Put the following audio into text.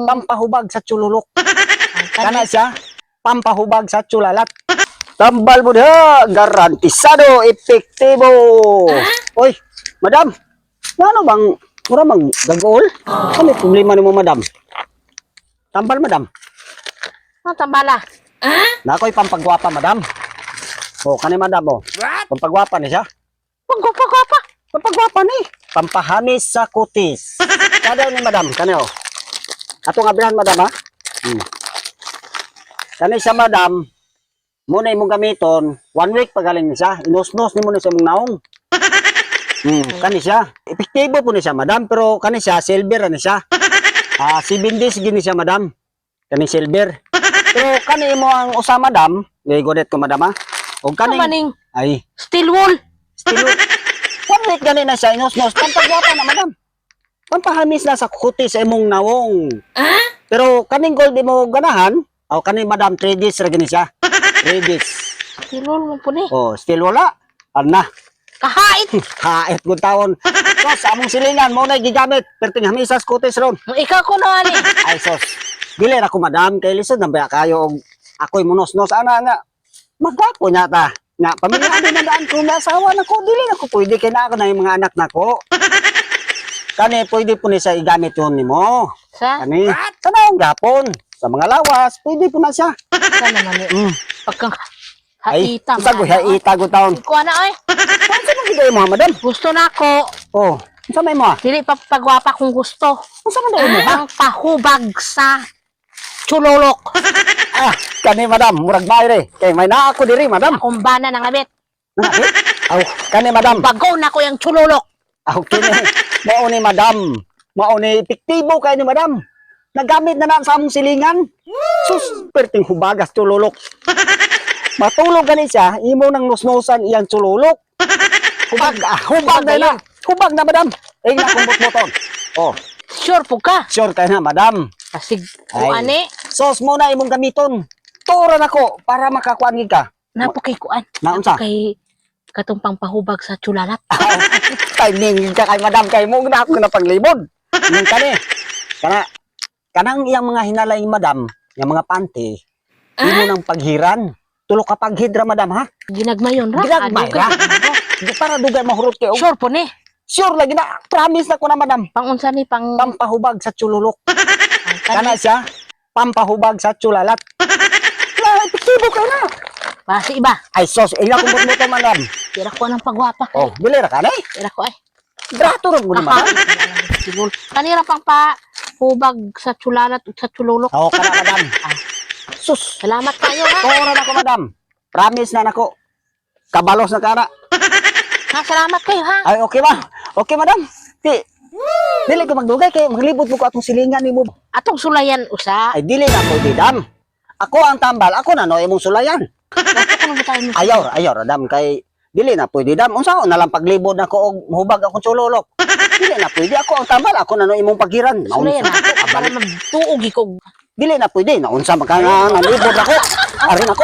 pampahubag sa chululok. Kana siya, pampahubag sa chulalat. Tambal mo diha, garantisado, epektibo. Oy, madam, ano bang, mura mang gagol? Ano yung problema ni mo, madam? Tambal, madam. Ano tambala? Na ako'y pampagwapa, madam. O, kani madam, o. Pampagwapa ni siya. Pagwapa. Pampagwapa ni. Pampahamis sa kutis. Kada ni madam, kani o. Ato nga bilan, madam, ha? Kani siya, madam, muna imong gamiton, 1 week pagaling siya, inusnos ni mo na siya mong naong. Kani siya. Epektibo po ni siya, madam, pero kani siya, silver ni siya. 7 days gini siya, madam. Kani silver. Pero kani mo ang usa, madam, godet ko, madam, ha? O kani, Maning ay, steel wool. still, 1 week gani na siya, inusnos, pampagwapa na, madam. Pampahamis na sa kuti sa imong nawong. Pero kaning gold di mo ganahan, o kani madam, 3 days ra gini siya. 3 days. Steel wool mo po ni. Oh, still wala. Ana. Kahait. Hait gud taon. Sos among silingan mo na gigamit perting hamisas kutis ron. Ikaw ko na ani. Ay sos. Dili ra ko madam kay lisod na ba kayo og ako'y munos-nos ana nga. Magwapo nya ta. Nga pamilya din na daan ko na asawa nako dili na ko pwede kay na ako na yung mga anak nako. Kani pwede po ni siya igamit yun nimo. Sa? Kani tanawang gapon sa mga lawas pwede po na siya. Sa naman ni. Pagkang Ay, haita. sa haita ko taon. Kuha na ay. Ano mo gid mo madam? Gusto na ako. Oh, unsa may mo? Dili pa pagwapa kung gusto. Unsa man daw mo ha? Ang pahubag sa chulolok. Kani madam, murag bayre. Kay may naa ako diri madam. Akong bana ng abit. Aw, kani madam. Bagaw na ko yung chulolok. Aw, kini. Mao ni madam. Mao ni epektibo kay ni madam. Nagamit na sa among silingan. Sus, perting hubagas tululok. Matulog gani siya, imo nang nusnosan iyang tululok. Hubag na. Hubag na madam. Ay na kumbot moton. Oh, Sure po ka. sure kay na madam. Kasi Ay. kuan ni. Sos mo na imong gamiton. Turan ako para makakuan gid ka. Napo kay kuan. Naunsa? Kay katong pangpahubag sa chulalat. Timing ka kay madam kay mo na ako na paglibod. Ning kani. Kanang iyang mga hinalay madam, yang mga panty, imo nang paghiran. Tulo ka paghidra madam ha. Ginagmayon ra. Ginagmay ra. Di para dugay mahurot kay Sure po ni. Sure lagi na. Promise na ko na madam. Pangunsa ni pang Pampahubag sa chululok. Kana siya, pampahubag sa chulalat. Epektibo ka na. basi iba. Ay sos, ila kumbot mo to madam. Tira ko ng pagwapa kay. Oh, dili ra ka na. Tira ko ay. Grato ron mo ni madam. Siguro. Kanira pang pa hubag sa chulalat ug sa chulolok. Oo ka na madam. Sus. Salamat kayo ha. Tora na ko, madam. Promise na nako. Kabalos na kana. Ha, salamat kayo ha. Ay, okay ba? Okay, madam. Dili ko magdugay kay maglibot mo ko atong silingan nimo. Atong sulayan usa. Ay, dili na ko didam. Ako ang tambal, ako na no imong sulayan. Ako na tayo mo. Ayaw, radam kay dili na pwede dam. Unsa na lang paglibot na ko og mahubag akong chulolok. Dili na pwede ako ang tambal, ako na no imong paghiran. Sulayan ako para magtuog ikaw. Dili na pwede, naunsa man ka nga nalibot ako. Arin ako.